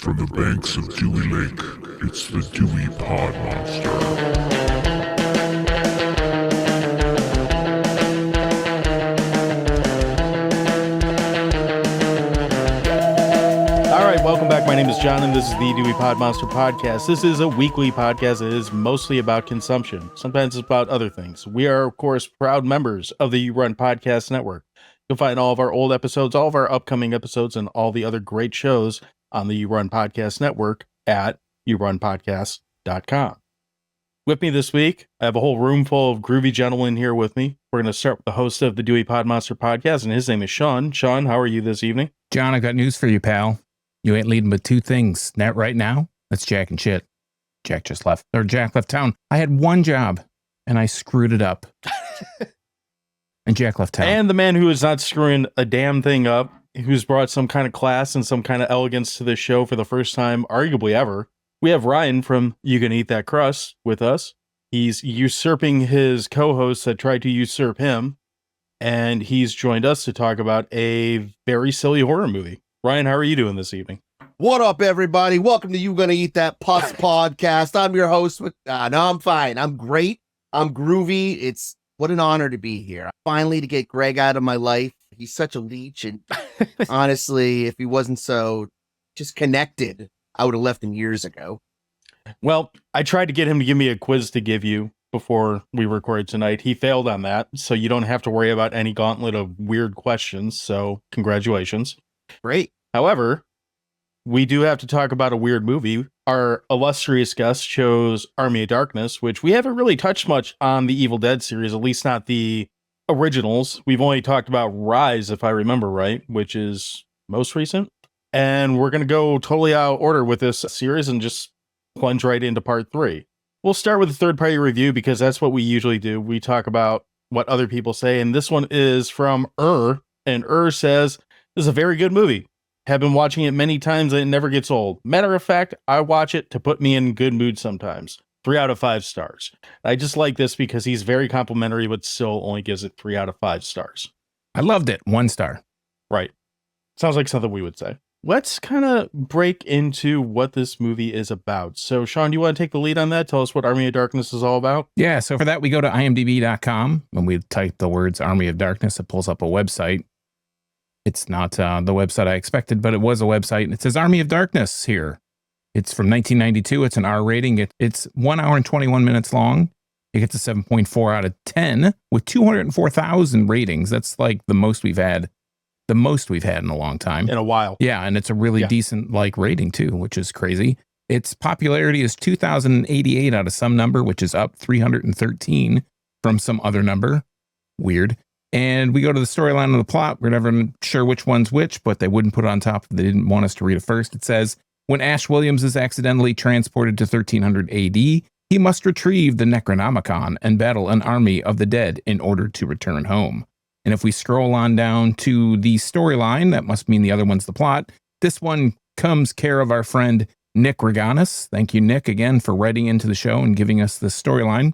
From the banks of Dewey Lake, it's the Dewey Pod Monster. All right, welcome back. My name is John, and this is the Dewey Pod Monster podcast. This is a weekly podcast that is mostly about consumption. Sometimes it's about other things. We are, of course, proud members of the You Run Podcast Network. You'll find all of our old episodes, all of our upcoming episodes, and all the other great shows on the You Run Podcast Network at yourunpodcast.com. With me this week, I have a whole room full of groovy gentlemen here with me. We're going to start with the host of the Dewey Pod Monster podcast, and his name is Sean. Sean, how are you this evening? John, I got news for you, pal. You ain't leading with two things. Not right now. That's Jack and shit. Jack just left. Or Jack left town. I had one job, and I screwed it up. And Jack left town. And the man who is not screwing a damn thing up, who's brought some kind of class and some kind of elegance to this show for the first time, arguably ever. We have Ryan from You Can Eat That Crust with us. He's usurping his co-hosts that tried to usurp him, and he's joined us to talk about a very silly horror movie. Ryan, how are you doing this evening? What up, everybody? Welcome to You Gonna Eat That Pus podcast. I'm your host. No, I'm fine. I'm great. I'm groovy. It's what an honor to be here. Finally, to get Greg out of my life. He's such a leech, and honestly, if he wasn't so just connected, I would have left him years ago. Well, I tried to get him to give me a quiz to give you before we recorded tonight. He failed on that, so you don't have to worry about any gauntlet of weird questions, so congratulations. Great. However, we do have to talk about a weird movie. Our illustrious guest chose Army of Darkness, which we haven't really touched much on the Evil Dead series, at least not the originals. We've only talked about Rise, if I remember right, which is most recent. And we're going to go totally out of order with this series and just plunge right into part 3. We'll start with a third-party review because that's what we usually do. We talk about what other people say, and this one is from and says, "This is a very good movie. Have been watching it many times and it never gets old. Matter of fact, I watch it to put me in good mood sometimes. 3 out of 5 stars. I just like this because he's very complimentary, but still only gives it 3 out of 5 stars. I loved it. 1 star. Right. Sounds like something we would say. Let's kind of break into what this movie is about. So, Sean, do you want to take the lead on that? Tell us what Army of Darkness is all about. Yeah, so for that, we go to imdb.com. When we type the words Army of Darkness, it pulls up a website. It's not the website I expected, but it was a website. And it says Army of Darkness here. It's from 1992. It's an R rating. It's 1 hour and 21 minutes long. It gets a 7.4 out of 10 with 204,000 ratings. That's like the most we've had in a long time. In a while. Yeah, and it's a really decent rating too, which is crazy. Its popularity is 2,088 out of some number, which is up 313 from some other number. Weird. And we go to the storyline of the plot. We're never sure which one's which, but they wouldn't put it on top. They didn't want us to read it first. It says, when Ash Williams is accidentally transported to 1300 AD, he must retrieve the Necronomicon and battle an army of the dead in order to return home. And if we scroll on down to the storyline, that must mean the other one's the plot. This one comes care of our friend Nick Reganis. Thank you, Nick, again, for writing into the show and giving us the storyline.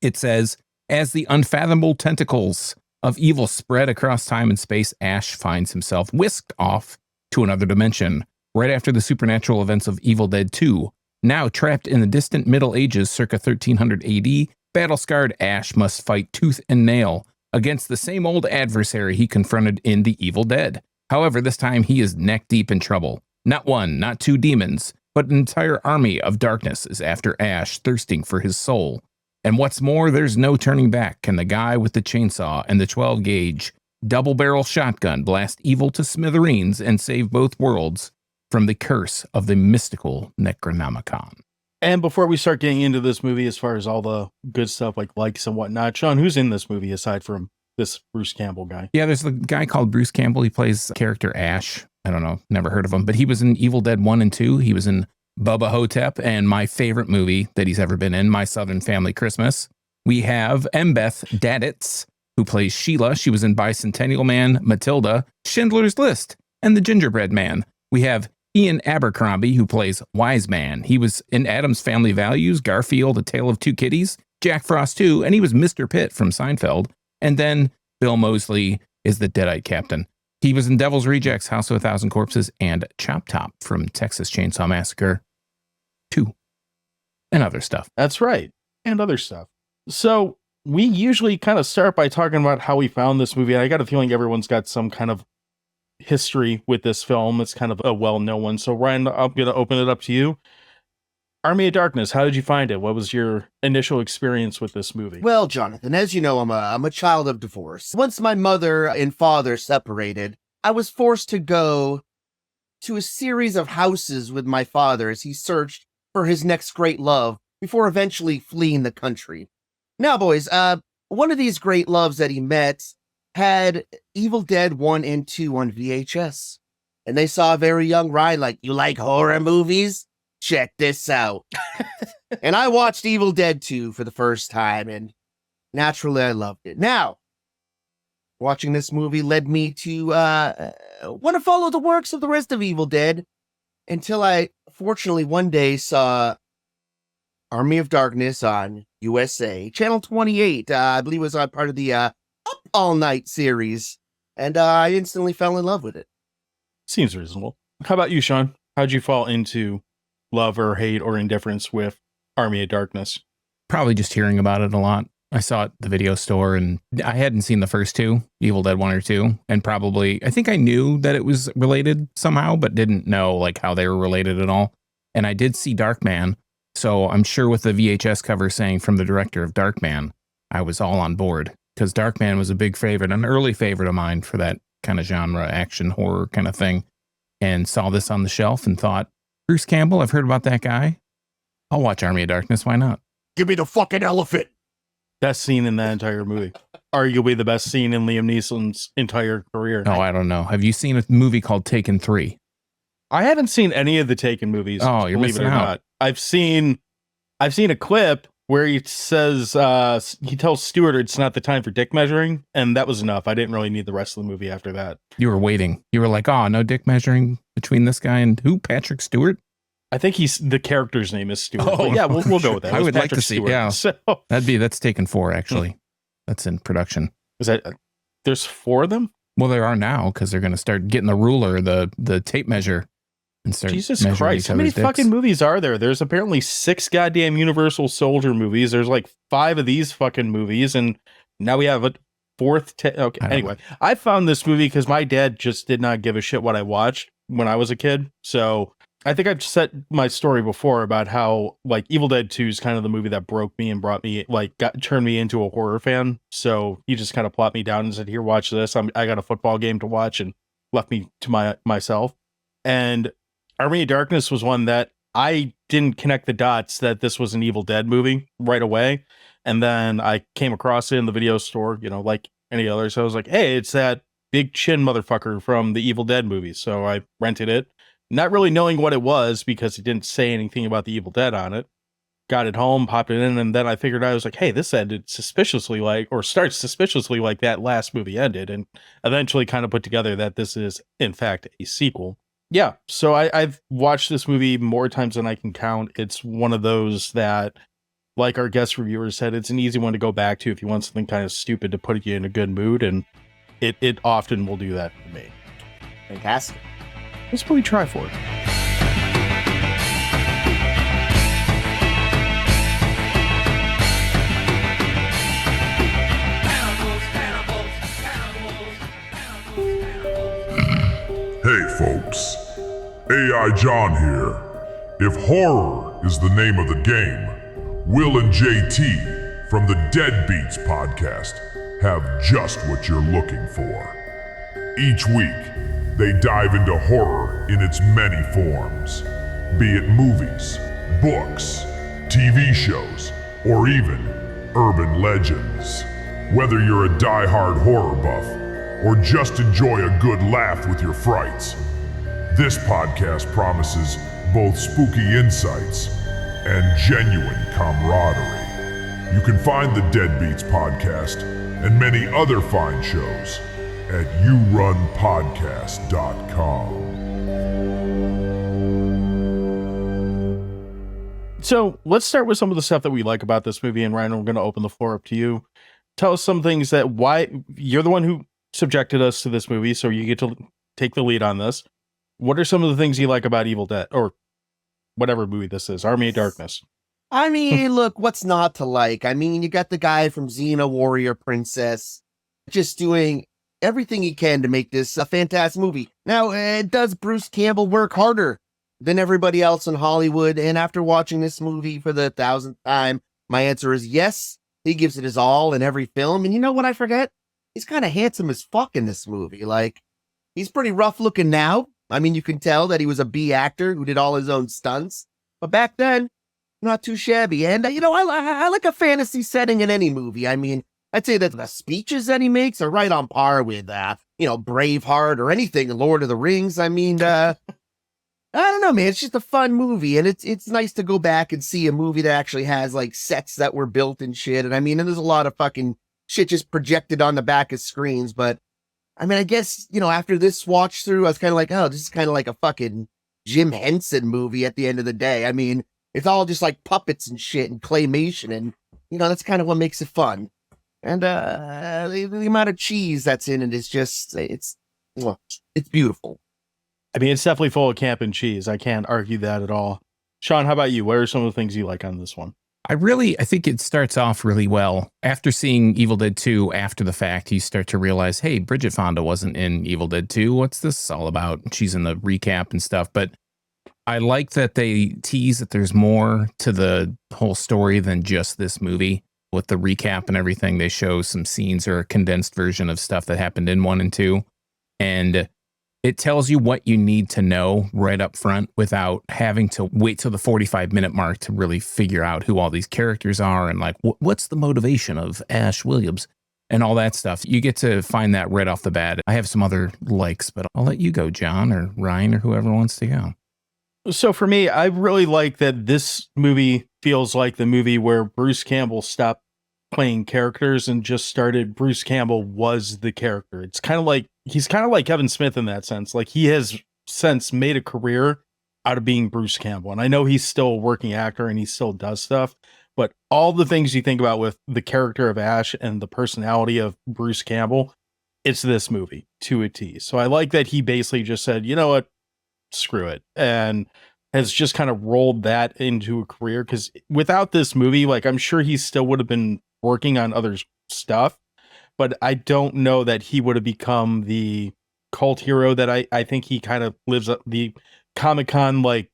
It says, as the unfathomable tentacles of evil spread across time and space, Ash finds himself whisked off to another dimension. Right after the supernatural events of Evil Dead 2, now trapped in the distant Middle Ages circa 1300 AD, battle-scarred Ash must fight tooth and nail against the same old adversary he confronted in The Evil Dead. However, this time he is neck-deep in trouble. Not 1, not 2 demons, but an entire army of darkness is after Ash, thirsting for his soul. And what's more, there's no turning back. Can the guy with the chainsaw and the 12-gauge double-barrel shotgun blast evil to smithereens and save both worlds from the curse of the mystical Necronomicon? And before we start getting into this movie, as far as all the good stuff like likes and whatnot, Sean, who's in this movie aside from this Bruce Campbell guy? Yeah, there's a guy called Bruce Campbell. He plays character Ash. I don't know, never heard of him, but he was in Evil Dead 1 and 2. He was in Bubba Hotep, and my favorite movie that he's ever been in, My Southern Family Christmas. We have Embeth Davidtz, who plays Sheila. She was in Bicentennial Man, Matilda, Schindler's List, and The Gingerbread Man. We have Ian Abercrombie, who plays Wise Man. He was in Addams Family Values, Garfield, A Tale of Two Kitties, Jack Frost 2, and he was Mr. Pitt from Seinfeld. And then Bill Moseley is the Deadite captain. He was in Devil's Rejects, House of a Thousand Corpses, and Chop Top from Texas Chainsaw Massacre 2, and other stuff. That's right. And other stuff. So we usually kind of start by talking about how we found this movie. And I got a feeling everyone's got some kind of history with this film. It's kind of a well-known one. So Ryan, I'm going to open it up to you. Army of Darkness, how did you find it? What was your initial experience with this movie? Well, Jonathan, as you know, I'm a child of divorce. Once my mother and father separated, I was forced to go to a series of houses with my father as he searched for his next great love before eventually fleeing the country. Now, boys, one of these great loves that he met had Evil Dead 1 and 2 on VHS. And they saw a very young Ryan like, you like horror movies? Check this out. And I watched Evil Dead 2 for the first time, and naturally I loved it. Now, watching this movie led me to want to follow the works of the rest of Evil Dead until I, fortunately, one day saw Army of Darkness on USA, Channel 28. I believe it was part of the Up All Night series, and I instantly fell in love with it. Seems reasonable. How about you, Sean? How'd you fall into love or hate or indifference with Army of Darkness? Probably just hearing about it a lot. I saw it at the video store, and I hadn't seen the first two, Evil Dead 1 or 2, and probably, I think I knew that it was related somehow, but didn't know like how they were related at all. And I did see Darkman, so I'm sure with the VHS cover saying from the director of Darkman, I was all on board, because Darkman was a big favorite, an early favorite of mine for that kind of genre, action, horror kind of thing, and saw this on the shelf and thought, Bruce Campbell, I've heard about that guy. I'll watch Army of Darkness. Why not? Give me the fucking elephant. Best scene in that entire movie. Arguably the best scene in Liam Neeson's entire career. Oh, I don't know. Have you seen a movie called Taken 3? I haven't seen any of the Taken movies. Oh, you're missing out. I've seen a clip where he says, he tells Stewart it's not the time for dick measuring, and that was enough. I didn't really need the rest of the movie after that. You were waiting. You were like, oh, no dick measuring between this guy and who? Patrick Stewart? I think the character's name is Stewart. Oh, but yeah, we'll go with that. I would like to Stewart. see, yeah. So, That's Taken 4, actually. That's in production. is that, there's 4 of them? Well, there are now, because they're going to start getting the ruler, the tape measure, and start Jesus measuring Christ, each how many other's dicks. fucking movies are there? There's apparently 6 goddamn Universal Soldier movies. There's like 5 of these fucking movies, and now we have a 4th. Okay, anyway, I found this movie because my dad just did not give a shit what I watched when I was a kid. So I think I've said my story before about how like Evil Dead 2 is kind of the movie that broke me and brought me turned me into a horror fan. So he just kind of plopped me down and said, "Here, watch this. I got a football game to watch," and left me to myself. And Army of Darkness was one that I didn't connect the dots that this was an Evil Dead movie right away. And then I came across it in the video store, like any other. So I was like, hey, it's that big chin motherfucker from the Evil Dead movies. So I rented it, not really knowing what it was because it didn't say anything about the Evil Dead on it. Got it home, popped it in, and then I figured I was like, hey, this ended suspiciously starts suspiciously like that last movie ended, and eventually kind of put together that this is, in fact, a sequel. Yeah, so I've watched this movie more times than I can count. It's one of those that, like our guest reviewer said, it's an easy one to go back to if you want something kind of stupid to put you in a good mood, and it often will do that for me. Fantastic. Let's probably try for it. Hey folks, AI John here. If horror is the name of the game, Will and JT from the Deadbeats podcast have just what you're looking for. Each week, they dive into horror in its many forms, be it movies, books, TV shows, or even urban legends. Whether you're a die-hard horror buff or just enjoy a good laugh with your frights, this podcast promises both spooky insights and genuine camaraderie. You can find the Deadbeats podcast and many other fine shows at yourunpodcast.com. So let's start with some of the stuff that we like about this movie, and Ryan, we're going to open the floor up to you. Tell us some things why you're the one who subjected us to this movie, so you get to take the lead on this. What are some of the things you like about Evil Dead, or whatever movie this is, Army of Darkness? I mean, look, what's not to like? I mean, you got the guy from Xena Warrior Princess just doing everything he can to make this a fantastic movie. Now, does Bruce Campbell work harder than everybody else in Hollywood? And after watching this movie for the 1000th time, my answer is yes. He gives it his all in every film. And you know what I forget? He's kind of handsome as fuck in this movie. Like, he's pretty rough looking now. I mean, you can tell that he was a B actor who did all his own stunts. But back then, not too shabby. And, I like a fantasy setting in any movie. I mean, I'd say that the speeches that he makes are right on par with, Braveheart or anything in Lord of the Rings. I mean, I don't know, man. It's just a fun movie. And it's nice to go back and see a movie that actually has, like, sets that were built and shit. And I mean, and there's a lot of fucking shit just projected on the back of screens. But, I mean, I guess, after this watch through, I was kind of like, oh, this is kind of like a fucking Jim Henson movie at the end of the day. I mean, it's all just like puppets and shit and claymation. And, that's kind of what makes it fun. And the amount of cheese that's in it is just, it's beautiful. I mean, it's definitely full of camp and cheese. I can't argue that at all. Sean, how about you? What are some of the things you like on this one? I think it starts off really well. After seeing Evil Dead 2 after the fact, you start to realize, hey, Bridget Fonda wasn't in Evil Dead 2. What's this all about? She's in the recap and stuff. But I like that they tease that there's more to the whole story than just this movie. With the recap and everything, they show some scenes or a condensed version of stuff that happened in 1 and 2. And it tells you what you need to know right up front without having to wait till the 45-minute mark to really figure out who all these characters are and like, what's the motivation of Ash Williams and all that stuff. You get to find that right off the bat. I have some other likes, but I'll let you go, John or Ryan or whoever wants to go. So for me, I really like that this movie feels like the movie where Bruce Campbell stopped playing characters and just started. Bruce Campbell was the character. It's kind of like, he's kind of like Kevin Smith in that sense. Like, he has since made a career out of being Bruce Campbell. And I know he's still a working actor and he still does stuff, but all the things you think about with the character of Ash and the personality of Bruce Campbell, it's this movie to a T. So I like that he basically just said, you know what, screw it. And has just kind of rolled that into a career. Because without this movie, like, I'm sure he still would have been working on other stuff, but I don't know that he would have become the cult hero that I think he kind of lives up, the Comic-Con, like,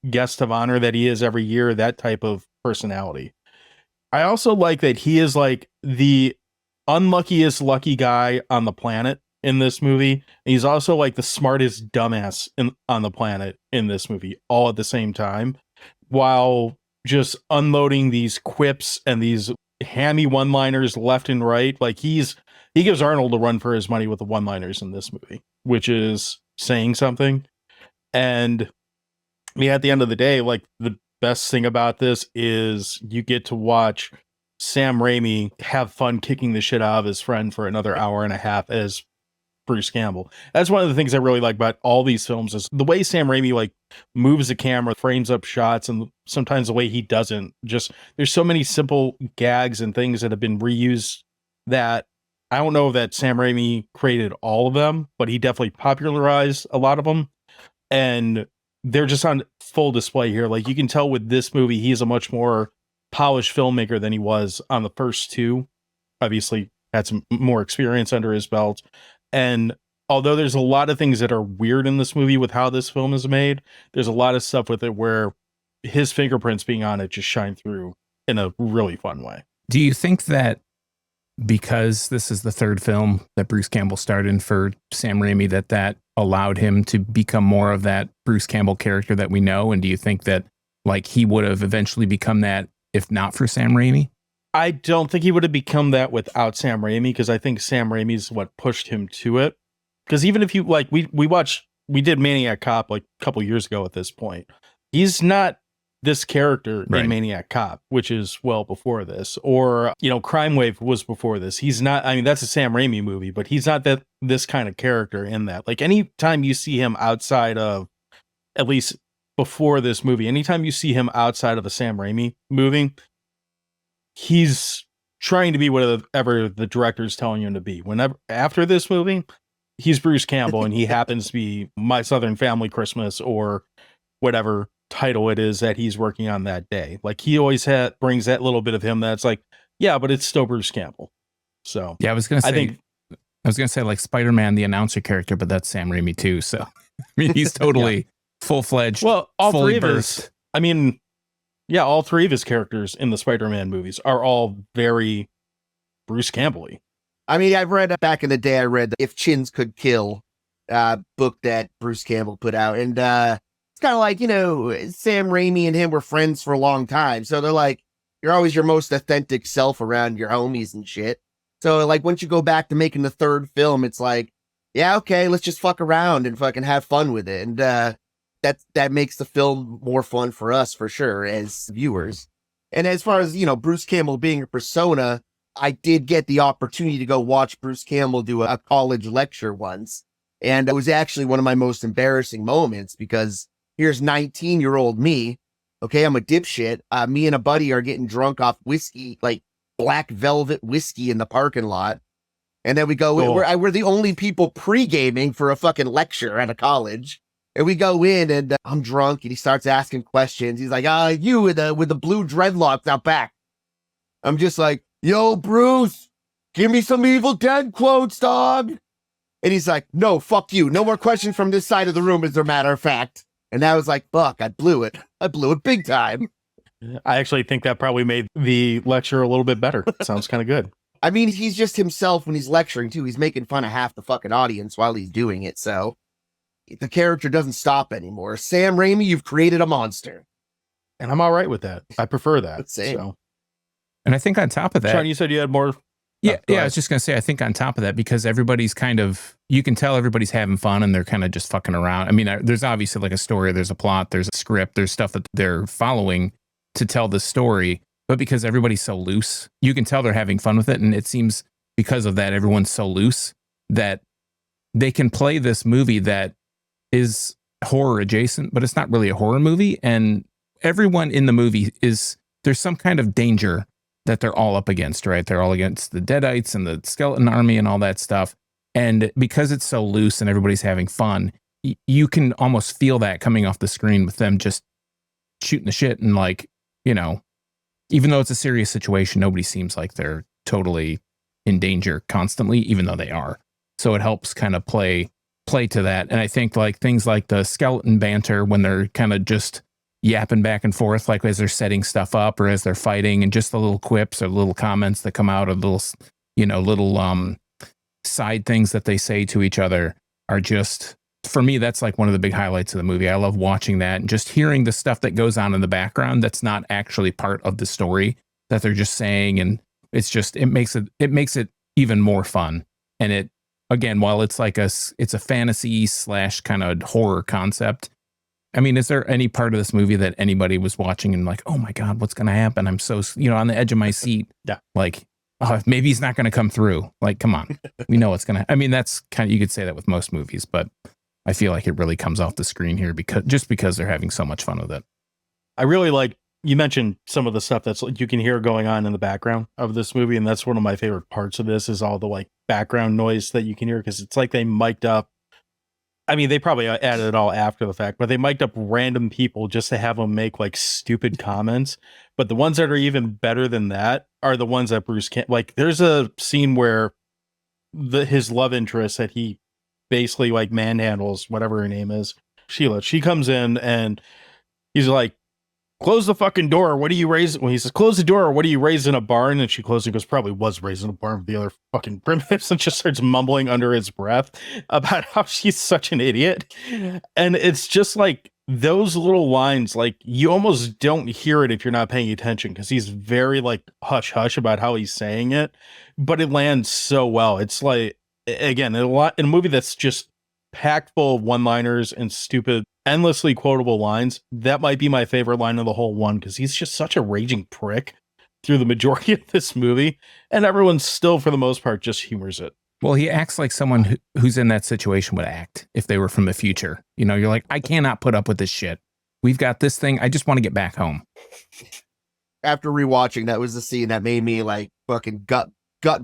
guest of honor that he is every year, that type of personality. I also like that he is like the unluckiest lucky guy on the planet in this movie. And he's also like the smartest dumbass on the planet in this movie, all at the same time, while just unloading these quips and these hammy one-liners left and right. Like, he gives Arnold a run for his money with the one-liners in this movie, which is saying something. And at the end of the day, like, the best thing about this is you get to watch Sam Raimi have fun kicking the shit out of his friend for another hour and a half as Bruce Campbell. That's one of the things I really like about all these films, is the way Sam Raimi like moves the camera, frames up shots, and sometimes the way he doesn't. Just, there's so many simple gags and things that have been reused that I don't know that Sam Raimi created all of them, but he definitely popularized a lot of them. And they're just on full display here. Like, you can tell with this movie, he's a much more polished filmmaker than he was on the first two. Obviously had some more experience under his belt. And although there's a lot of things that are weird in this movie with how this film is made, there's a lot of stuff with it where his fingerprints being on it just shine through in a really fun way. Do you think that because this is the third film that Bruce Campbell starred in for Sam Raimi, that allowed him to become more of that Bruce Campbell character that we know? And do you think that, like, he would have eventually become that if not for Sam Raimi? I don't think he would have become that without Sam Raimi, because I think Sam Raimi's what pushed him to it. Because even if you, like, we did Maniac Cop like a couple years ago at this point. He's not this character in Maniac Cop, which is well before this. Or, Crime Wave was before this. He's not, I mean, that's a Sam Raimi movie, but he's not this kind of character in that. Like, anytime you see him outside of, at least before this movie, anytime you see him outside of a Sam Raimi movie, he's trying to be whatever the director's telling him to be. Whenever after this movie, he's Bruce Campbell and he happens to be My Southern Family Christmas or whatever title it is that he's working on that day. Like he always brings that little bit of him that's like, yeah, but it's still Bruce Campbell. So yeah, I was gonna say like Spider-Man, the announcer character, but that's Sam Raimi too. So I mean, he's totally full-fledged. Well, all fully three of birthed. his, I mean, yeah, all three of his characters in the Spider-Man movies are all very Bruce Campbell-y. I mean, I've read back in the day, I read If Chins Could Kill book that Bruce Campbell put out. And it's kind of like, you know, Sam Raimi and him were friends for a long time. So they're like, you're always your most authentic self around your homies and shit. So like once you go back to making the third film, it's like, yeah, okay, let's just fuck around and fucking have fun with it. And that makes the film more fun for us for sure as viewers. And as far as, you know, Bruce Campbell being a persona, I did get the opportunity to go watch Bruce Campbell do a college lecture once. And it was actually one of my most embarrassing moments because here's 19-year-old me. Okay, I'm a dipshit. Me and a buddy are getting drunk off whiskey, like black velvet whiskey in the parking lot. And then we go, we're the only people pre-gaming for a fucking lecture at a college. And we go in and I'm drunk and he starts asking questions. He's like, you with the blue dreadlocks out back. I'm just like, yo, Bruce, give me some Evil Dead quotes, dog. And he's like, no, fuck you. No more questions from this side of the room, as a matter of fact. And I was like, fuck, I blew it. I blew it big time. I actually think that probably made the lecture a little bit better. Sounds kind of good. I mean, he's just himself when he's lecturing, too. He's making fun of half the fucking audience while he's doing it. So the character doesn't stop anymore. Sam Raimi, you've created a monster. And I'm all right with that. I prefer that. Same. So. And I think on top of that, Sean, you said you had more. Yeah, I was just going to say, I think on top of that, because everybody's kind of, you can tell everybody's having fun and they're kind of just fucking around. I mean, there's obviously like a story, there's a plot, there's a script, there's stuff that they're following to tell the story. But because everybody's so loose, you can tell they're having fun with it. And it seems because of that, everyone's so loose that they can play this movie that is horror adjacent, but it's not really a horror movie. And everyone in the movie there's some kind of danger that they're all up against, right? They're all against the Deadites and the skeleton army and all that stuff. And because it's so loose and everybody's having fun, you can almost feel that coming off the screen with them just shooting the shit. And like, you know, even though it's a serious situation, nobody seems like they're totally in danger constantly, even though they are. So it helps kind of play to that. And I think like things like the skeleton banter when they're kind of just yapping back and forth, like as they're setting stuff up or as they're fighting, and just the little quips or little comments that come out of little side things that they say to each other are just, for me, that's like one of the big highlights of the movie. I love watching that and just hearing the stuff that goes on in the background that's not actually part of the story that they're just saying. And it's just, it makes it even more fun. And it, again, while it's like it's a fantasy / kind of horror concept, I mean, is there any part of this movie that anybody was watching and like, oh my God, what's going to happen? I'm so, on the edge of my seat. Yeah. Like, maybe he's not going to come through. Like, come on. We know what's going to, I mean, that's kind of, you could say that with most movies, but I feel like it really comes off the screen here because they're having so much fun with it. I really like, you mentioned some of the stuff that's like you can hear going on in the background of this movie. And that's one of my favorite parts of this is all the like background noise that you can hear. Cause it's like they mic'd up. I mean, they probably added it all after the fact, but they mic'd up random people just to have them make like stupid comments. But the ones that are even better than that are the ones that Bruce can't. Like, there's a scene where his love interest that he basically like manhandles, whatever her name is, Sheila. She comes in and he's like, "Close the fucking door. What do you raise?" When he says, "Close the door. What do you raise in a barn?" And she closes and goes, "Probably was raised in a barn with the other fucking primitives," and just starts mumbling under his breath about how she's such an idiot. And it's just like those little lines, like you almost don't hear it if you're not paying attention because he's very like hush hush about how he's saying it, but it lands so well. It's like, again, in a movie that's just packed full of one-liners and stupid, endlessly quotable lines. That might be my favorite line of the whole one because he's just such a raging prick through the majority of this movie, and everyone still, for the most part, just humors it. Well, he acts like someone who's in that situation would act if they were from the future. You know, you're like, I cannot put up with this shit. We've got this thing. I just want to get back home. after rewatching, that was the scene that made me like fucking gut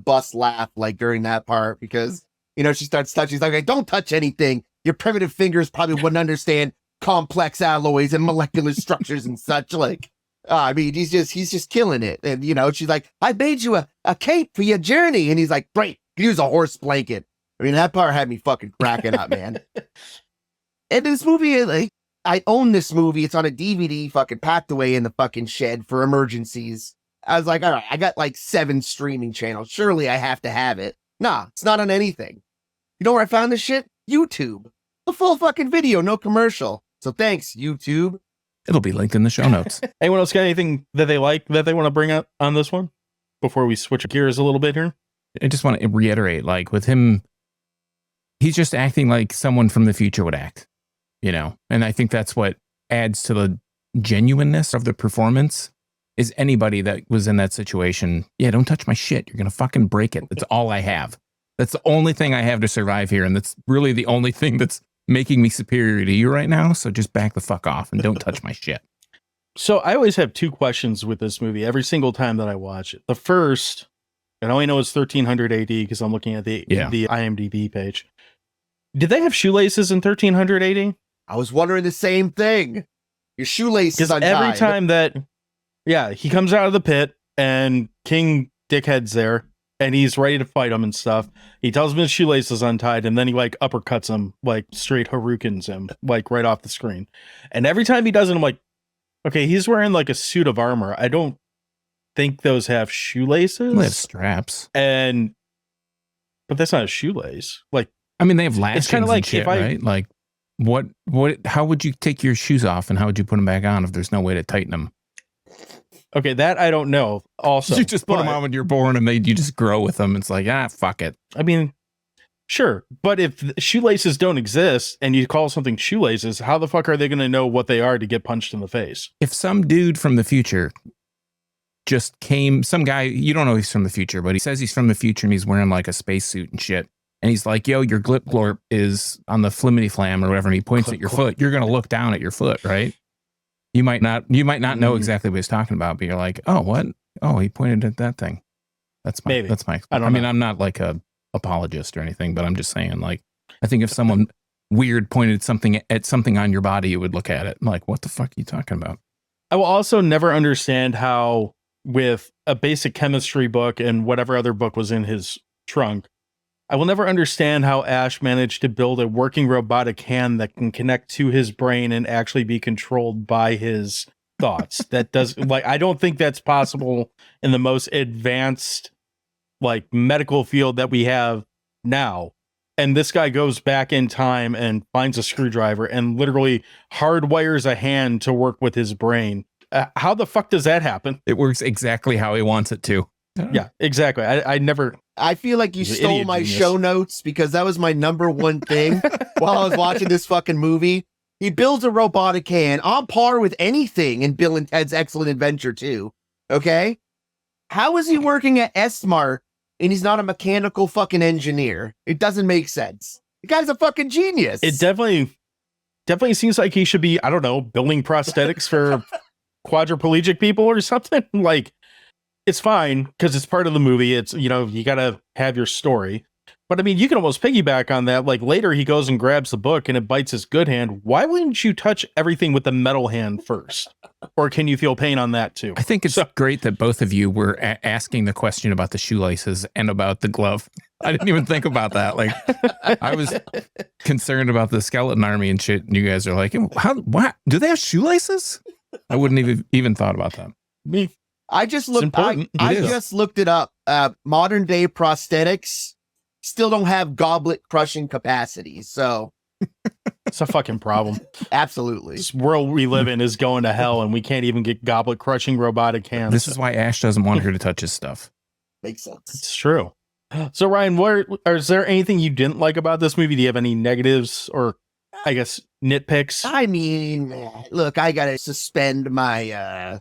bust laugh like during that part because she starts touching. She's like, "Hey, don't touch anything. Your primitive fingers probably wouldn't understand complex alloys and molecular structures and such." Like, I mean, he's just killing it. And she's like, "I made you a cape for your journey," and he's like, "Great, use a horse blanket." I mean, that part had me fucking cracking up, man. And this movie, like, I own this movie. It's on a DVD, fucking packed away in the fucking shed for emergencies. I was like, all right, I got like 7 streaming channels. Surely I have to have it. Nah, it's not on anything. You know where I found this shit? YouTube. The full fucking video, no commercial. So thanks, YouTube. It'll be linked in the show notes. Anyone else got anything that they like that they want to bring up on this one before we switch gears a little bit here? I just want to reiterate, like with him, he's just acting like someone from the future would act, and I think that's what adds to the genuineness of the performance is anybody that was in that situation. Yeah, don't touch my shit. You're going to fucking break it. That's all I have. That's the only thing I have to survive here. And that's really the only thing that's making me superior to you right now. So just back the fuck off and don't touch my shit. So I always have 2 questions with this movie every single time that I watch it. The first, and I only know it's 1300 AD because I'm looking at the IMDb page. Did they have shoelaces in 1300 AD? I was wondering the same thing. Your shoelace is untied. Every time that, he comes out of the pit and King Dickhead's there and he's ready to fight him and stuff. He tells him his shoelace is untied and then he like uppercuts him, like straight Haroukens him, like right off the screen. And every time he does it, I'm like, okay, he's wearing like a suit of armor. I don't think those have shoelaces. They have straps. But that's not a shoelace. Like, I mean, they have lashings. It's kind of like shit, if right? Like, how would you take your shoes off and how would you put them back on if there's no way to tighten them? Okay, that I don't know. Also, you just put them on when you're born and you just grow with them. It's like, fuck it. I mean, sure. But if shoelaces don't exist and you call something shoelaces, how the fuck are they going to know what they are to get punched in the face? If some dude from the future just came, some guy, you don't know he's from the future, but he says he's from the future and he's wearing like a spacesuit and shit. And he's like, yo, your glip glorp is on the flimity flam or whatever. And he points at your foot. You're going to look down at your foot, right? You might not know exactly what he's talking about, but you're like, oh, what? Oh, he pointed at that thing. That's my, Maybe. That's my, I mean, I'm not like a apologist or anything, but I'm just saying, like, I think if someone weird pointed something at something on your body, you would look at it. I'm like, what the fuck are you talking about? I will also never understand how with a basic chemistry book and whatever other book was in his trunk, I will never understand how Ash managed to build a working robotic hand that can connect to his brain and actually be controlled by his thoughts. That does, like, I don't think that's possible in the most advanced, like, medical field that we have now. And this guy goes back in time and finds a screwdriver and literally hardwires a hand to work with his brain. How the fuck does that happen? It works exactly how he wants it to. Yeah, exactly. I feel like you stole my show notes because that was my number one thing while I was watching this fucking movie. He builds a robotic hand on par with anything in Bill and Ted's Excellent Adventure 2. Okay? How is he working at S-Mart and he's not a mechanical fucking engineer? It doesn't make sense. The guy's a fucking genius. It definitely seems like he should be, I don't know, building prosthetics for quadriplegic people or something. Like, it's fine because it's part of the movie. It's, you got to have your story. But I mean, you can almost piggyback on that. Like later he goes and grabs the book and it bites his good hand. Why wouldn't you touch everything with the metal hand first? Or can you feel pain on that too? I think it's great that both of you were asking the question about the shoelaces and about the glove. I didn't even think about that. Like, I was concerned about the skeleton army and shit. And you guys are like, what? Do they have shoelaces? I wouldn't even thought about that. Me. I just looked it up. Modern day prosthetics still don't have goblet crushing capacity. So it's a fucking problem. Absolutely. This world we live in is going to hell and we can't even get goblet crushing robotic hands. This is why Ash doesn't want her to touch his stuff. Makes sense. It's true. So Ryan, is there anything you didn't like about this movie? Do you have any negatives or I guess nitpicks? I mean, look, I gotta suspend my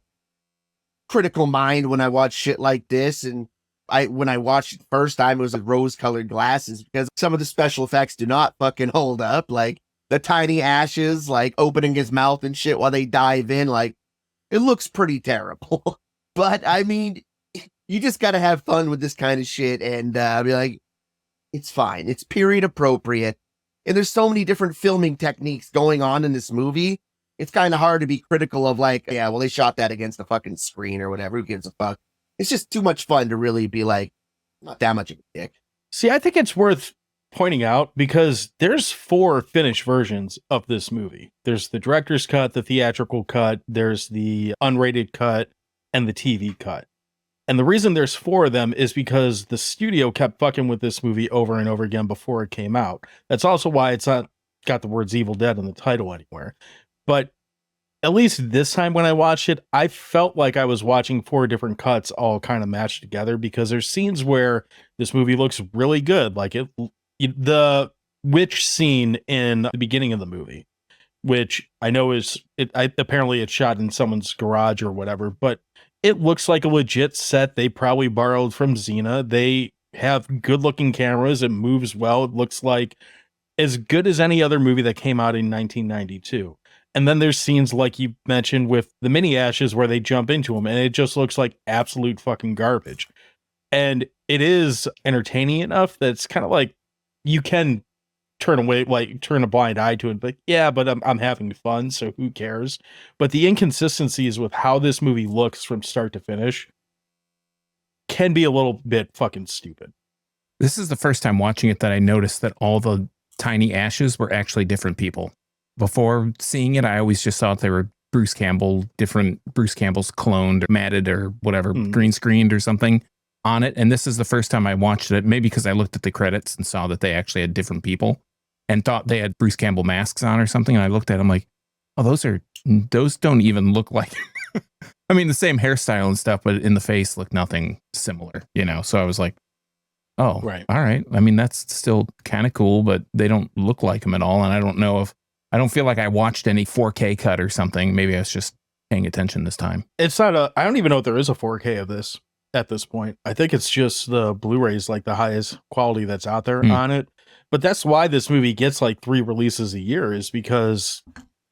critical mind when I watch shit like this. And when I watched it first time, it was with rose-colored glasses because some of the special effects do not fucking hold up. Like the tiny ashes, like opening his mouth and shit while they dive in. Like, it looks pretty terrible. But I mean, you just got to have fun with this kind of shit and be like, it's fine. It's period appropriate. And there's so many different filming techniques going on in this movie. It's kind of hard to be critical of like, yeah, well, they shot that against the fucking screen or whatever. Who gives a fuck? It's just too much fun to really be like, not that much of a dick. See, I think it's worth pointing out because there's 4 finished versions of this movie. There's the director's cut, the theatrical cut, there's the unrated cut, and the TV cut. And the reason there's 4 of them is because the studio kept fucking with this movie over and over again before it came out. That's also why it's not got the words Evil Dead in the title anywhere. But at least this time when I watched it, I felt like I was watching 4 different cuts all kind of matched together because there's scenes where this movie looks really good. Like the witch scene in the beginning of the movie, which I know apparently it's shot in someone's garage or whatever, but it looks like a legit set they probably borrowed from Xena. They have good looking cameras. It moves well. It looks like as good as any other movie that came out in 1992. And then there's scenes like you mentioned with the mini ashes where they jump into them and it just looks like absolute fucking garbage. And it is entertaining enough that it's kind of like you can turn away, like turn a blind eye to it. But yeah, but I'm having fun, so who cares? But the inconsistencies with how this movie looks from start to finish can be a little bit fucking stupid. This is the first time watching it that I noticed that all the tiny ashes were actually different people. Before seeing it, I always just thought they were Bruce Campbell, different Bruce Campbell's cloned or matted or whatever, green screened or something on it. And this is the first time I watched it, maybe because I looked at the credits and saw that they actually had different people and thought they had Bruce Campbell masks on or something. And I looked at them like, oh, those don't even look like, I mean, the same hairstyle and stuff, but in the face look nothing similar, you know? So I was like, oh, right. All right. I mean, that's still kind of cool, but they don't look like him at all. And I don't feel like I watched any 4K cut or something. Maybe I was just paying attention this time. It's not I don't even know if there is a 4K of this at this point. I think it's just the Blu-rays, like the highest quality that's out there on it. But that's why this movie gets like 3 releases a year, is because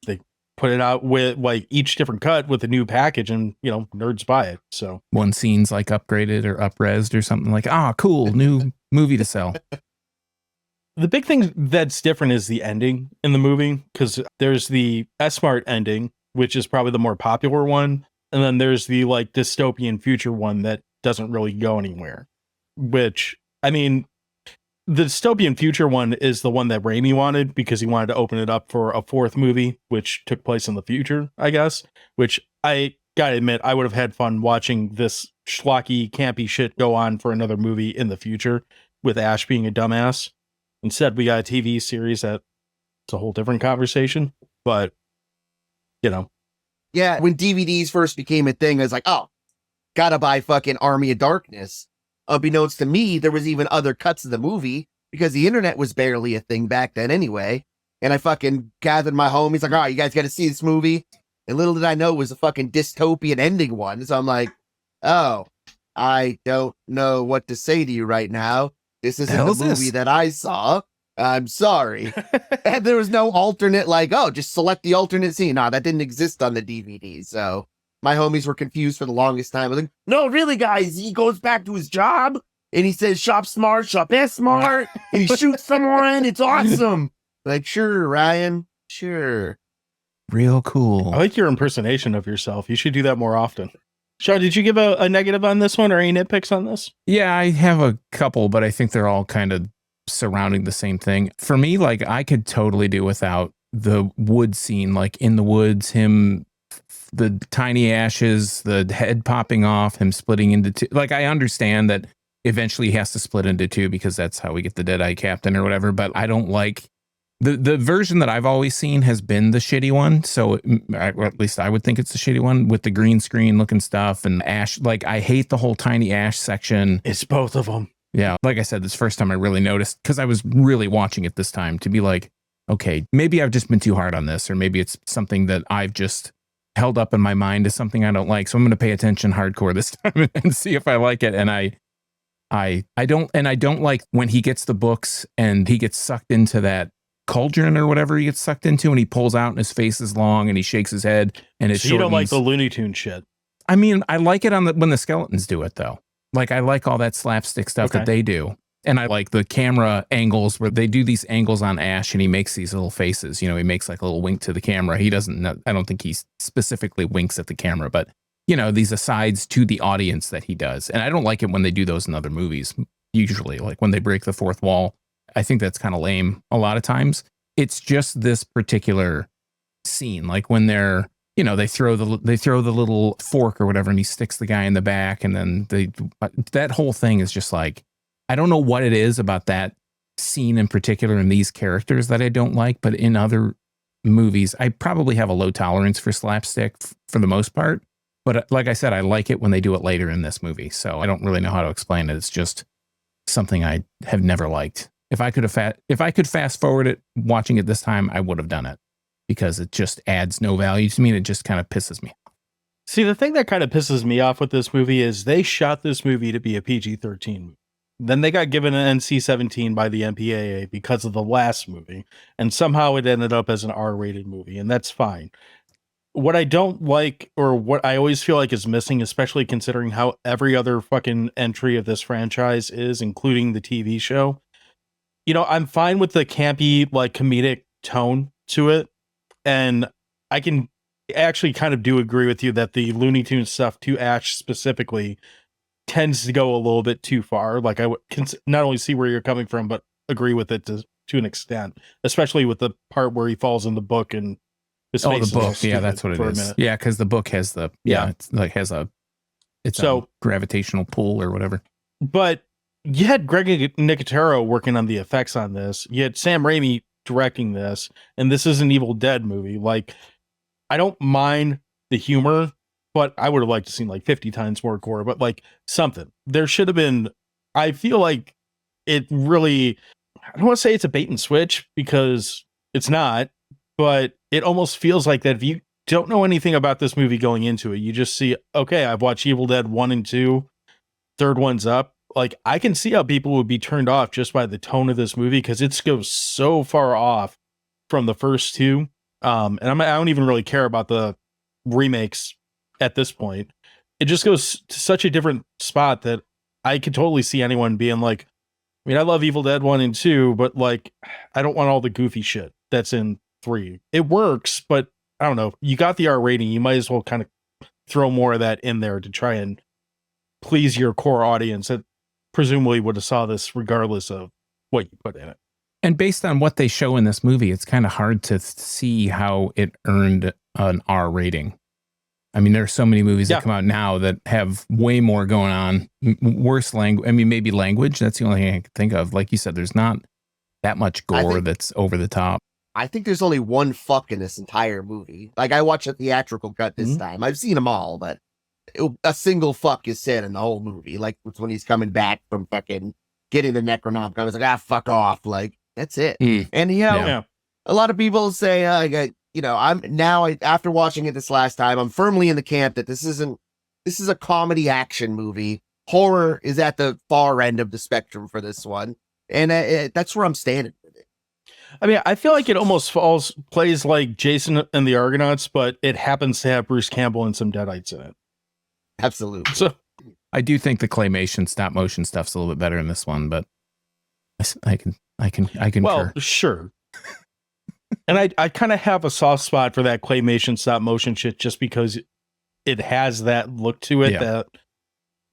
they put it out with like each different cut with a new package and, you know, nerds buy it. So one scene's like upgraded or up-resed or something like, cool, new movie to sell. The big thing that's different is the ending in the movie, because there's the S-Mart ending, which is probably the more popular one. And then there's the like dystopian future one that doesn't really go anywhere, which, I mean, the dystopian future one is the one that Raimi wanted because he wanted to open it up for a 4th movie, which took place in the future, I guess, which I gotta admit, I would have had fun watching this schlocky, campy shit go on for another movie in the future with Ash being a dumbass. Instead, we got a TV series that's a whole different conversation, but, you know. Yeah, when DVDs first became a thing, I was like, oh, gotta buy fucking Army of Darkness. Unbeknownst to me, there was even other cuts of the movie because the internet was barely a thing back then anyway. And I fucking gathered my homies, like, all right, you guys got to see this movie. And little did I know it was a fucking dystopian ending one. So I'm like, oh, I don't know what to say to you right now. This isn't the movie that I saw. I'm sorry. And there was no alternate, like, oh, just select the alternate scene. No, that didn't exist on the DVD. So my homies were confused for the longest time. I was like, no, really, guys. He goes back to his job and he says, shop smart, shop S-Smart. And he shoots someone. It's awesome. Like, sure, Ryan. Sure. Real cool. I like your impersonation of yourself. You should do that more often. Sean, did you give a negative on this one or any nitpicks on this? Yeah, I have a couple, but I think they're all kind of surrounding the same thing. For me, like, I could totally do without the wood scene, like in the woods, him, the tiny ashes, the head popping off, him splitting into 2. Like, I understand that eventually he has to split into 2 because that's how we get the Deadeye Captain or whatever, but I don't like the version that I've always seen has been the shitty one. So or at least I would think it's the shitty one with the green screen looking stuff and Ash. Like, I hate the whole tiny Ash section. It's both of them. Yeah. Like I said, this first time I really noticed, because I was really watching it this time to be like, okay, maybe I've just been too hard on this, or maybe it's something that I've just held up in my mind as something I don't like. So I'm going to pay attention hardcore this time and see if I like it. And I don't like when he gets the books and he gets sucked into that cauldron or whatever he gets sucked into, and he pulls out and his face is long and he shakes his head and his so you don't like the Looney Tunes shit. I mean, I like it when the skeletons do it though. Like I like all that slapstick stuff that they do. And I like the camera angles where they do these angles on Ash and he makes these little faces. You know, he makes like a little wink to the camera. He doesn't, I don't think he specifically winks at the camera, but you know, these asides to the audience that he does. And I don't like it when they do those in other movies. Usually, like when they break the fourth wall, I think that's kind of lame a lot of times. It's just this particular scene, like when they're, you know, they throw the little fork or whatever, and he sticks the guy in the back, and then that whole thing is just like, I don't know what it is about that scene in particular and these characters that I don't like, but in other movies, I probably have a low tolerance for slapstick for the most part. But like I said, I like it when they do it later in this movie. So I don't really know how to explain it. It's just something I have never liked. If I could fast forward it, watching it this time, I would have done it because it just adds no value to me. And it just kind of pisses me off. See, the thing that kind of pisses me off with this movie is they shot this movie to be a PG-13 movie. Then they got given an NC-17 by the MPAA because of the last movie, and somehow it ended up as an R-rated movie, and that's fine. What I don't like, or what I always feel like is missing, especially considering how every other fucking entry of this franchise is, including the TV show, you know, I'm fine with the campy, like, comedic tone to it, and I can actually kind of do agree with you that the Looney Tunes stuff to Ash specifically tends to go a little bit too far. Like I can not only see where you're coming from, but agree with it to an extent, especially with the part where he falls in the book and his face the book. Yeah, that's what it is. Yeah, because the book has it's like it's a gravitational pull or whatever. But you had Greg Nicotero working on the effects on this. You had Sam Raimi directing this, and this is an Evil Dead movie. Like, I don't mind the humor, but I would have liked to seen like 50 times more gore, but like something. There should have been, I feel like it really, I don't want to say it's a bait and switch because it's not, but it almost feels like that if you don't know anything about this movie going into it, you just see, okay, I've watched Evil Dead 1 and 2, third one's up. Like I can see how people would be turned off just by the tone of this movie because it goes so far off from the first two. And I don't even really care about the remakes at this point. It just goes to such a different spot that I could totally see anyone being like, I mean, I love Evil Dead 1 and 2, but like, I don't want all the goofy shit that's in 3. It works, but I don't know. You got the R rating. You might as well kind of throw more of that in there to try and please your core audience that presumably would have saw this regardless of what you put in it. And based on what they show in this movie, it's kind of hard to see how it earned an R rating. I mean, there are so many movies that come out now that have way more going on, worse language. I mean, maybe language. That's the only thing I can think of. Like you said, there's not that much gore that's over the top. I think there's only one fuck in this entire movie. Like, I watched a theatrical cut this time. I've seen them all, but a single fuck is said in the whole movie. Like, it's when he's coming back from fucking getting the Necronomicon. I was like, fuck off. Like, that's it. And, you know, a lot of people say, after watching it this last time, I'm firmly in the camp that this is a comedy action movie. Horror is at the far end of the spectrum for this one. And that's where I'm standing with it. I mean, I feel like it almost plays like Jason and the Argonauts, but it happens to have Bruce Campbell and some Deadites in it. Absolutely. So I do think the claymation stop motion stuff's a little bit better in this one, but I can well, sure. And I kind of have a soft spot for that claymation stop motion shit just because it has that look to it that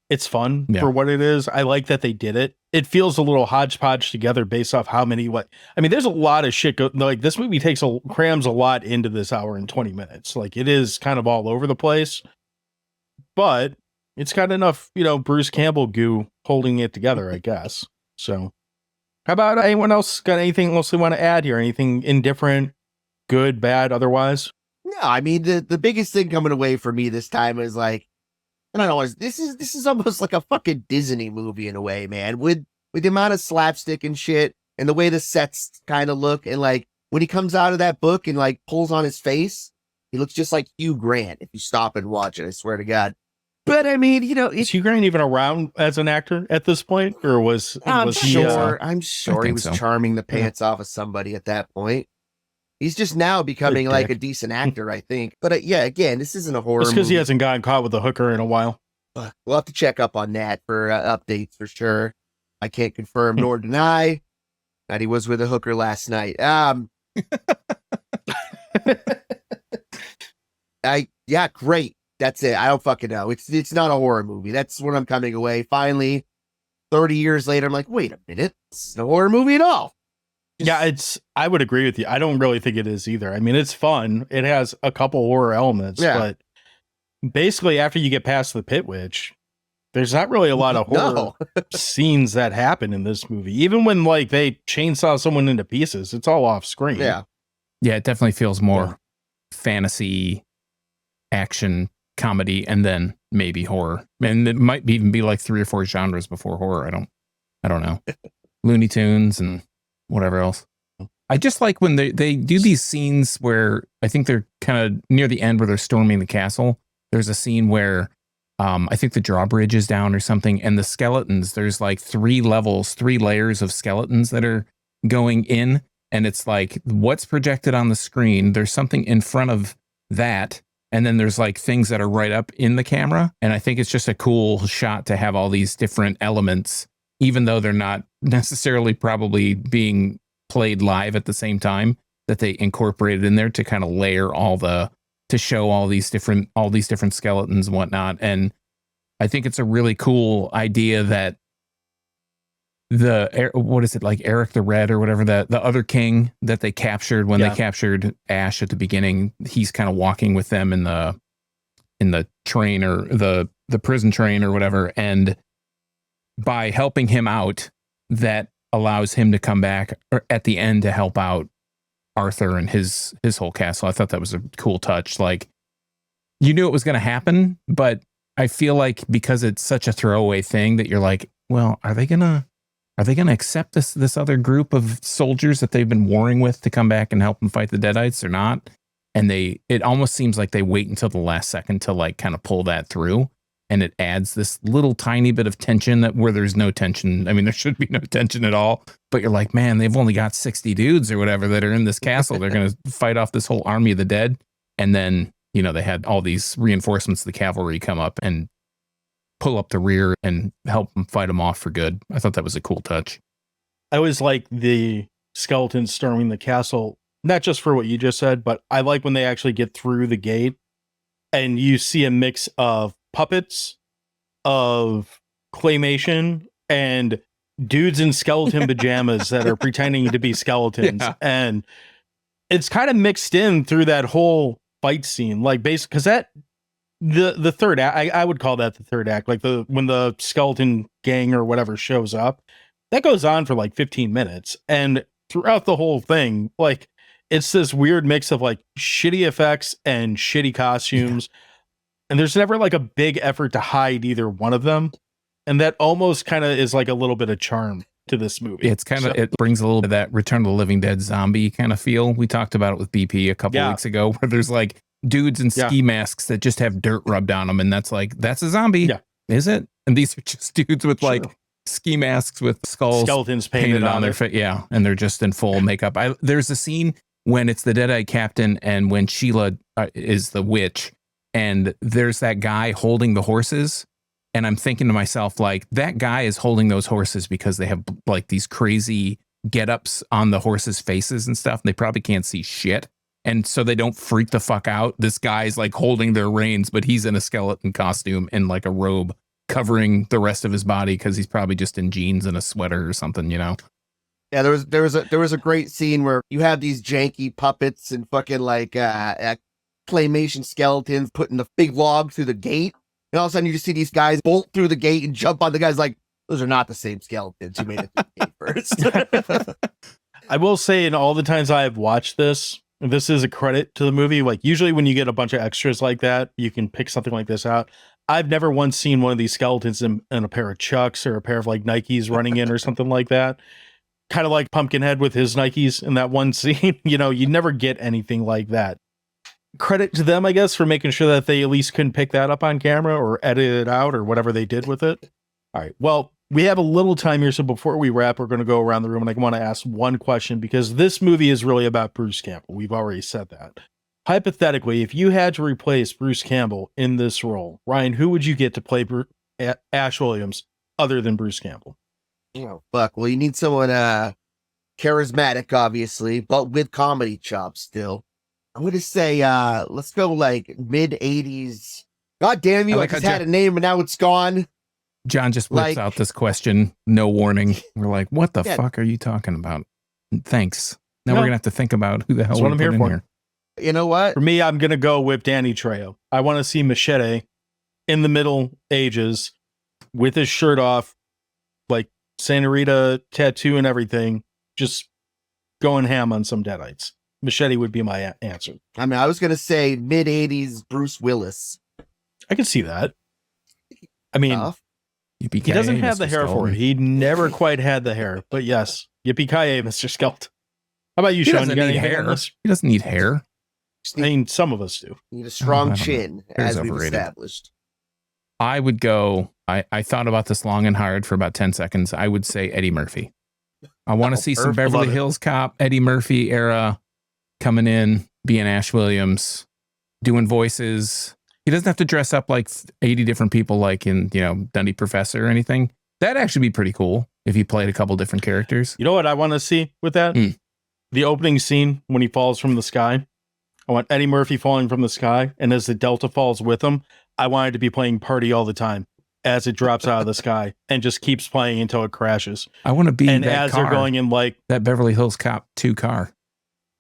it's fun for what it is. I like that they did it. It feels a little hodgepodge together based off how many I mean, there's a lot of shit. Like this movie crams a lot into this hour and 20 minutes. Like it is kind of all over the place, but it's got enough, Bruce Campbell goo holding it together, I guess. So how about anyone else got anything else they want to add here? Anything indifferent, good, bad, otherwise? No, I mean, the biggest thing coming away for me this time is like, I don't know, this is almost like a fucking Disney movie in a way, man, with the amount of slapstick and shit and the way the sets kind of look. And like when he comes out of that book and like pulls on his face, he looks just like Hugh Grant. If you stop and watch it, I swear to God. But I mean, is Hugh Grant even around as an actor at this point, or was I'm he, sure he was so. charming the pants off of somebody at that point. He's just now becoming like a dick. decent actor, I think. But yeah, again, this isn't a horror Just because he movie. hasn't gotten caught with a hooker in a while. We'll have to check up on that for updates for sure. I can't confirm nor deny that he was with a hooker last night. Yeah, great. That's it. I don't fucking know. It's not a horror movie. That's when I'm coming away. Finally, 30 years later, I'm like, wait a minute. It's not a horror movie at all. Yeah, I would agree with you. I don't really think it is either. I mean, it's fun. It has a couple horror elements, but basically after you get past the Pit Witch, there's not really a lot of horror scenes that happen in this movie. Even when like they chainsaw someone into pieces, it's all off screen. Yeah. Yeah, it definitely feels more fantasy, action, comedy, and then maybe horror. And it might even be like 3 or 4 genres before horror. I don't know. Looney Tunes and whatever else. I just like when they do these scenes where I think they're kind of near the end where they're storming the castle. There's a scene where I think the drawbridge is down or something, and the skeletons, there's like 3 layers of skeletons that are going in, and it's like what's projected on the screen, there's something in front of that, and then there's like things that are right up in the camera, and I think it's just a cool shot to have all these different elements, even though they're not necessarily probably being played live at the same time, that they incorporated in there to kind of layer to show all these different skeletons and whatnot. And I think it's a really cool idea that what is it, like Eric the Red or whatever, the other king that they captured when they captured Ash at the beginning, he's kind of walking with them in the train or the prison train or whatever. And by helping him out, that allows him to come back at the end to help out Arthur and his whole castle. I thought that was a cool touch. Like, you knew it was going to happen, but I feel like because it's such a throwaway thing that you're like, well, are they gonna accept this other group of soldiers that they've been warring with to come back and help them fight the Deadites or not? And it almost seems like they wait until the last second to like kind of pull that through. And it adds this little tiny bit of tension where there's no tension. I mean, there should be no tension at all, but you're like, man, they've only got 60 dudes or whatever that are in this castle. They're going to fight off this whole army of the dead. And then, they had all these reinforcements, the cavalry come up and pull up the rear and help them fight them off for good. I thought that was a cool touch. I always like the skeletons storming the castle, not just for what you just said, but I like when they actually get through the gate and you see a mix of puppets, of claymation, and dudes in skeleton pajamas that are pretending to be skeletons. Yeah. And it's kind of mixed in through that whole fight scene, like basically, because that the third act, I would call that the third act, like when the skeleton gang or whatever shows up, that goes on for like 15 minutes, and throughout the whole thing, like it's this weird mix of like shitty effects and shitty costumes. Yeah. And there's never like a big effort to hide either one of them. And that almost kind of is like a little bit of charm to this movie. It's kind of, it brings a little bit of that Return of the Living Dead zombie kind of feel. We talked about it with BP a couple weeks ago, where there's like dudes in ski masks that just have dirt rubbed on them. And that's a zombie. Yeah. Is it? And these are just dudes with like ski masks with skeletons painted on their face. Yeah. And they're just in full makeup. There's a scene when it's the Deadeye captain and when Sheila is the witch. And there's that guy holding the horses. And I'm thinking to myself, like, that guy is holding those horses because they have like these crazy get-ups on the horses' faces and stuff. And they probably can't see shit. And so they don't freak the fuck out. This guy's like holding their reins, but he's in a skeleton costume and like a robe covering the rest of his body because he's probably just in jeans and a sweater or something, Yeah, there was a great scene where you have these janky puppets and fucking like claymation skeletons putting the big log through the gate, and all of a sudden you just see these guys bolt through the gate and jump on the guys. Like, those are not the same skeletons you made it through the gate first. I will say, in all the times I have watched this is a credit to the movie. Like, usually when you get a bunch of extras like that, you can pick something like this out. I've never once seen one of these skeletons in a pair of Chucks or a pair of like Nikes running in or something like that. Kind of like Pumpkinhead with his Nikes in that one scene. You never get anything like that. Credit to them, I guess, for making sure that they at least couldn't pick that up on camera or edit it out or whatever they did with it. All right. Well, We have a little time here, so before we wrap, we're going to go around the room, and I want to ask one question because this movie is really about Bruce Campbell. We've already said that. Hypothetically, if you had to replace Bruce Campbell in this role, Ryan, who would you get to play Ash Williams other than Bruce Campbell? Oh, fuck. Well, you need someone charismatic, obviously, but with comedy chops still. I'm going to say, let's go like mid-80s. God damn you, I just had a name and now it's gone. John just whips out this question, no warning. We're like, what the fuck are you talking about? Thanks. Now we're going to have to think about who the hell we're putting in here. You know what? For me, I'm going to go with Danny Trejo. I want to see Machete in the Middle Ages with his shirt off, like Senorita tattoo and everything, just going ham on some Deadites. Machete would be my answer. I mean, I was going to say mid-80s Bruce Willis. I can see that. I mean, he doesn't have the hair for it. He never quite had the hair. But yes, yippee-ki-yay, Mr. Skelt. How about you, Sean? You got any hair? He doesn't need hair. I mean, some of us do. Need a strong chin, as we've established. I would go, I thought about this long and hard for about 10 seconds. I would say Eddie Murphy. I want to see some Beverly Hills Cop, Eddie Murphy era coming in, being Ash Williams, doing voices. He doesn't have to dress up like 80 different people like in, Dundee Professor or anything. That'd actually be pretty cool if he played a couple different characters. You know what I want to see with that? The opening scene when he falls from the sky. I want Eddie Murphy falling from the sky, and as the Delta falls with him, I want it to be playing Party All the Time as it drops out of the sky and just keeps playing until it crashes. I want to be and that as car, they're going in like that Beverly Hills Cop 2 car.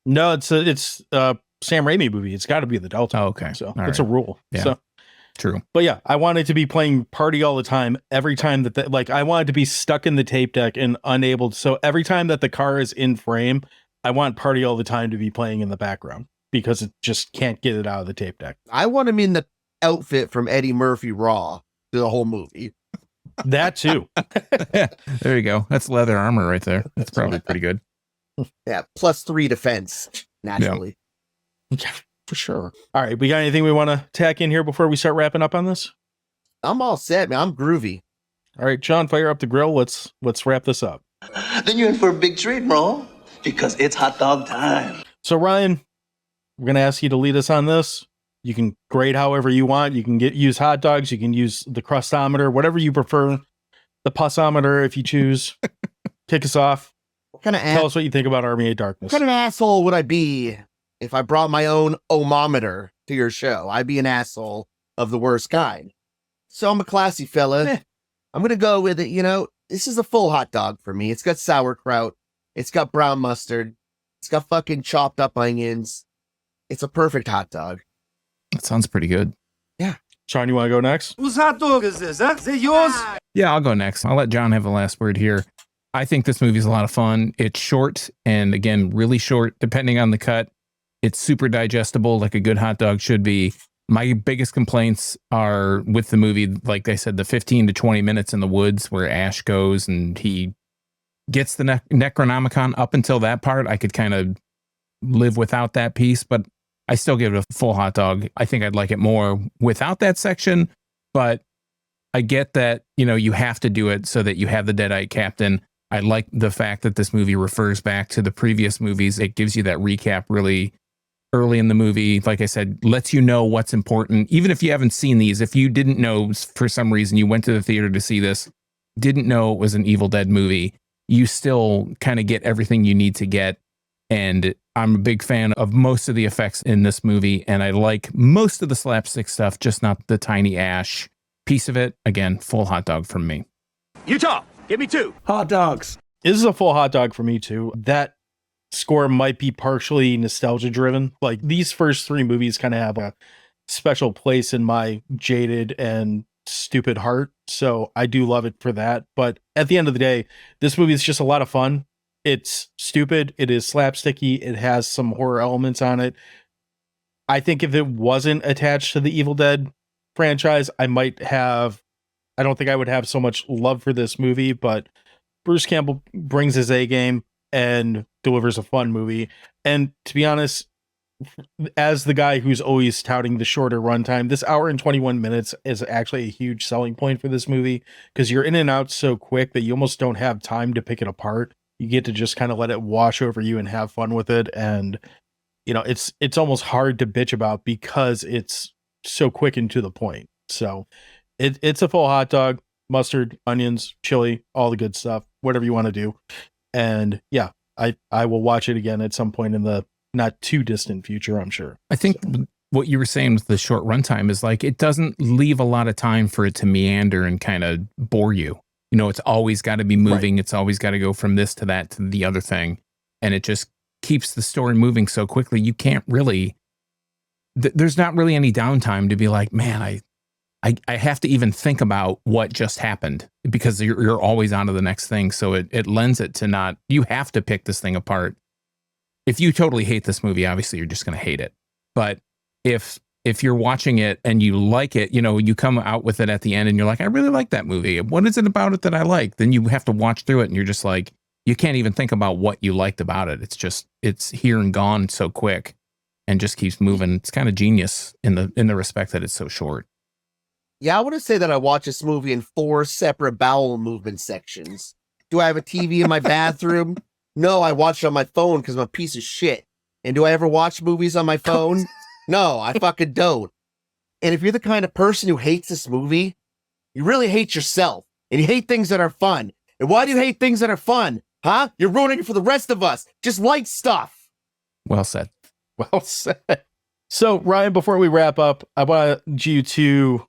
No, it's Sam Raimi movie. It's got to be the Delta. Oh, okay. So it's a rule. Yeah. So true. But yeah, I want it to be playing Party All the Time every time that I want it to be stuck in the tape deck and unable to, so every time that the car is in frame, I want Party All the Time to be playing in the background because it just can't get it out of the tape deck. I want him in the outfit from Eddie Murphy Raw the whole movie. That too. There you go. That's leather armor right there. That's probably pretty good. Yeah, +3 defense, naturally. Yeah, for sure. All right, we got anything we want to tack in here before we start wrapping up on this? I'm all set, man. I'm groovy. All right, John, fire up the grill. Let's wrap this up. Then you're in for a big treat, bro, because it's hot dog time. So, Ryan, we're going to ask you to lead us on this. You can grade however you want. You can use hot dogs. You can use the crustometer, whatever you prefer. The pussometer, if you choose. Kick us off. Tell us what you think about Army of Darkness. What kind of asshole would I be if I brought my own ohmometer to your show? I'd be an asshole of the worst kind. So I'm a classy fella. I'm going to go with it. This is a full hot dog for me. It's got sauerkraut. It's got brown mustard. It's got fucking chopped up onions. It's a perfect hot dog. That sounds pretty good. Yeah. Sean, you want to go next? Whose hot dog is this, huh? Is it yours? Yeah, I'll go next. I'll let John have the last word here. I think this movie is a lot of fun. It's short and, again, really short, depending on the cut. It's super digestible like a good hot dog should be. My biggest complaints are with the movie, like I said, the 15 to 20 minutes in the woods where Ash goes and he gets the Necronomicon. Up until that part, I could kind of live without that piece, but I still give it a full hot dog. I think I'd like it more without that section, but I get that, you have to do it so that you have the Deadite captain. I like the fact that this movie refers back to the previous movies. It gives you that recap really early in the movie. Like I said, lets you know what's important. Even if you haven't seen these, if you didn't know for some reason you went to the theater to see this, didn't know it was an Evil Dead movie, you still kind of get everything you need to get. And I'm a big fan of most of the effects in this movie. And I like most of the slapstick stuff, just not the tiny Ash piece of it. Again, full hot dog from me. Utah, give me 2 hot dogs. This is a full hot dog for me too. That score might be partially nostalgia driven. Like these first 3 movies kind of have a special place in my jaded and stupid heart. So I do love it for that. But at the end of the day, this movie is just a lot of fun. It's stupid. It is slapsticky. It has some horror elements on it. I think if it wasn't attached to the Evil Dead franchise, I don't think I would have so much love for this movie, but Bruce Campbell brings his A game and delivers a fun movie. And to be honest, as the guy who's always touting the shorter runtime, this hour and 21 minutes is actually a huge selling point for this movie because you're in and out so quick that you almost don't have time to pick it apart. You get to just kind of let it wash over you and have fun with it. And, you know, it's almost hard to bitch about because it's so quick and to the point. So it's a full hot dog, mustard, onions, chili, all the good stuff, whatever you want to do. And yeah, I will watch it again at some point in the not too distant future, I'm sure. I think what you were saying with the short runtime is like, it doesn't leave a lot of time for it to meander and kind of bore you. You know, it's always got to be moving. Right. It's always got to go from this to that to the other thing. And it just keeps the story moving so quickly. You can't really, there's not really any downtime to be like, man, I have to even think about what just happened because you're always on to the next thing. So it lends it to not, you have to pick this thing apart. If you totally hate this movie, obviously you're just going to hate it. But if you're watching it and you like it, you know, you come out with it at the end and you're like, I really like that movie. What is it about it that I like? Then you have to watch through it and you're just like, you can't even think about what you liked about it. It's just, it's here and gone so quick and just keeps moving. It's kind of genius in the respect that it's so short. Yeah, I want to say that I watch this movie in 4 separate bowel movement sections. Do I have a TV in my bathroom? No, I watch it on my phone because I'm a piece of shit. And do I ever watch movies on my phone? No, I fucking don't. And if you're the kind of person who hates this movie, you really hate yourself. And you hate things that are fun. And why do you hate things that are fun? Huh? You're ruining it for the rest of us. Just like stuff. Well said. Well said. So, Ryan, before we wrap up, I want you to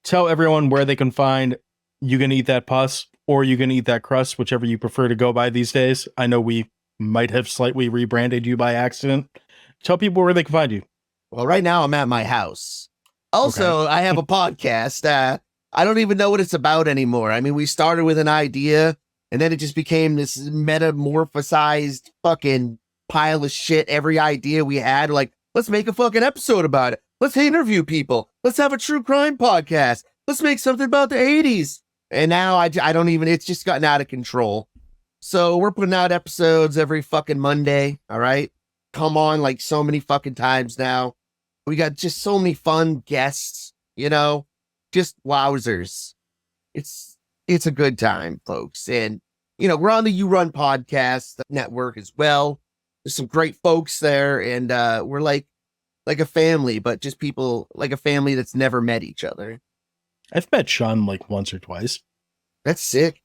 tell everyone where they can find You Gonna Eat That Pus or You Gonna Eat That Crust, whichever you prefer to go by these days. I know we might have slightly rebranded you by accident. Tell people where they can find you. Well, right now I'm at my house. Also, I have a podcast. I don't even know what it's about anymore. I mean, we started with an idea and then it just became this metamorphosized fucking pile of shit. Every idea we had, like, let's make a fucking episode about it. Let's interview people. Let's have a true crime podcast. Let's make something about the 80s. And now I don't even, it's just gotten out of control. So we're putting out episodes every fucking Monday. All right. Come on, like so many fucking times now. We got just so many fun guests, you know, just wowzers. It's a good time, folks. And, you know, we're on the You Run podcast network as well. There's some great folks there. And we're like a family, but just people like a family that's never met each other. I've met Sean like once or twice. That's sick.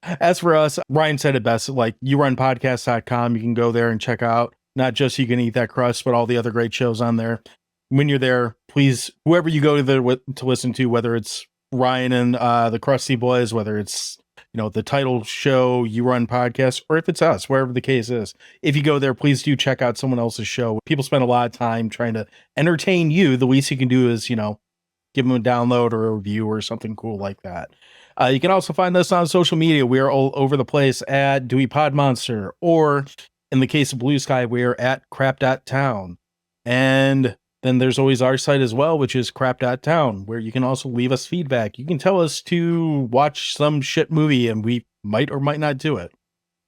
As for us, Ryan said it best, like yourunpodcast.com. You can go there and check out not just You Can Eat That Crust, but all the other great shows on there. When you're there, please, whoever you go to there to listen to, whether it's Ryan and the Krusty Boys, whether it's, you know, the title show, You Run Podcast, or if it's us, wherever the case is, if you go there, please do check out someone else's show. People spend a lot of time trying to entertain you. The least you can do is, you know, give them a download or a review or something cool like that. You can also find us on social media. We are all over the place at Dewey Pod Monster, or in the case of Blue Sky, we're at crap.town. And then there's always our site as well, which is crap.town, where you can also leave us feedback. You can tell us to watch some shit movie and we might or might not do it.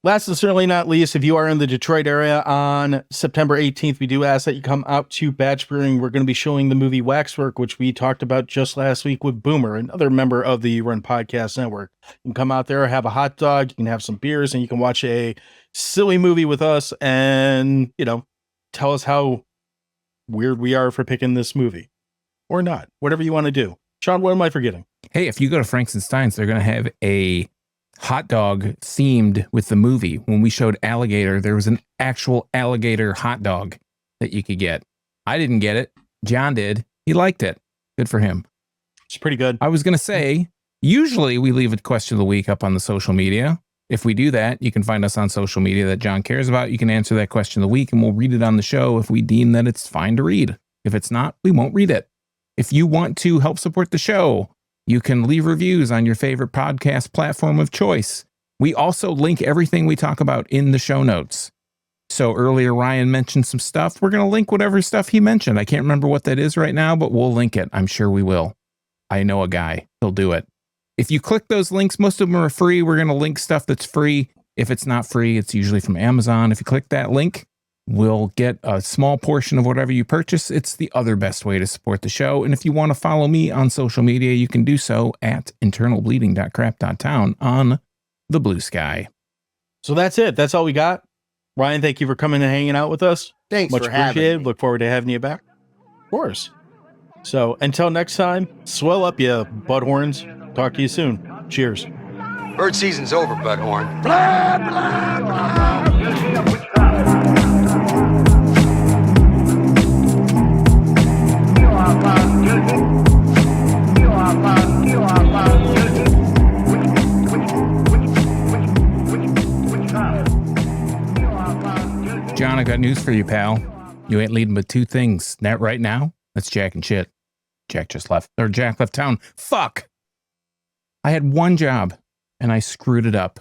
Last and certainly not least, if you are in the Detroit area on September 18th, we do ask that you come out to Batch Brewing. We're going to be showing the movie Waxwork, which we talked about just last week with Boomer, another member of the Run Podcast Network. You can come out there, have a hot dog, you can have some beers, and you can watch a silly movie with us and, you know, tell us how weird we are for picking this movie. Or not. Whatever you want to do. Sean, what am I forgetting? Hey, if you go to Frank's and Stein's, they're going to have a hot dog themed with the movie. When we showed Alligator, there was an actual alligator hot dog that you could get. I didn't get it. John did. He liked it. Good for him. It's pretty good. I was going to say, usually we leave a question of the week up on the social media. If we do that, you can find us on social media that John cares about. You can answer that question of the week and we'll read it on the show if we deem that it's fine to read. If it's not, we won't read it. If you want to help support the show, you can leave reviews on your favorite podcast platform of choice. We also link everything we talk about in the show notes. So earlier, Ryan mentioned some stuff. We're going to link whatever stuff he mentioned. I can't remember what that is right now, but we'll link it. I'm sure we will. I know a guy. He'll do it. If you click those links, most of them are free. We're going to link stuff that's free. If it's not free, it's usually from Amazon. If you click that link, will get a small portion of whatever you purchase. It's the other best way to support the show. And if you want to follow me on social media, you can do so at internalbleeding.crap.town on the Blue Sky. So that's it. That's all we got. Ryan, thank you for coming and hanging out with us. Thanks Much for having appreciated. me. Look forward to having you back. Of course. So until next time, swell up, you butthorns. Talk to you soon. Cheers. Bird season's over, Butthorn. John, I got news for you, pal. You ain't leading with two things. That right now, that's Jack and shit. Jack just left. Or Jack left town. Fuck! I had one job, and I screwed it up.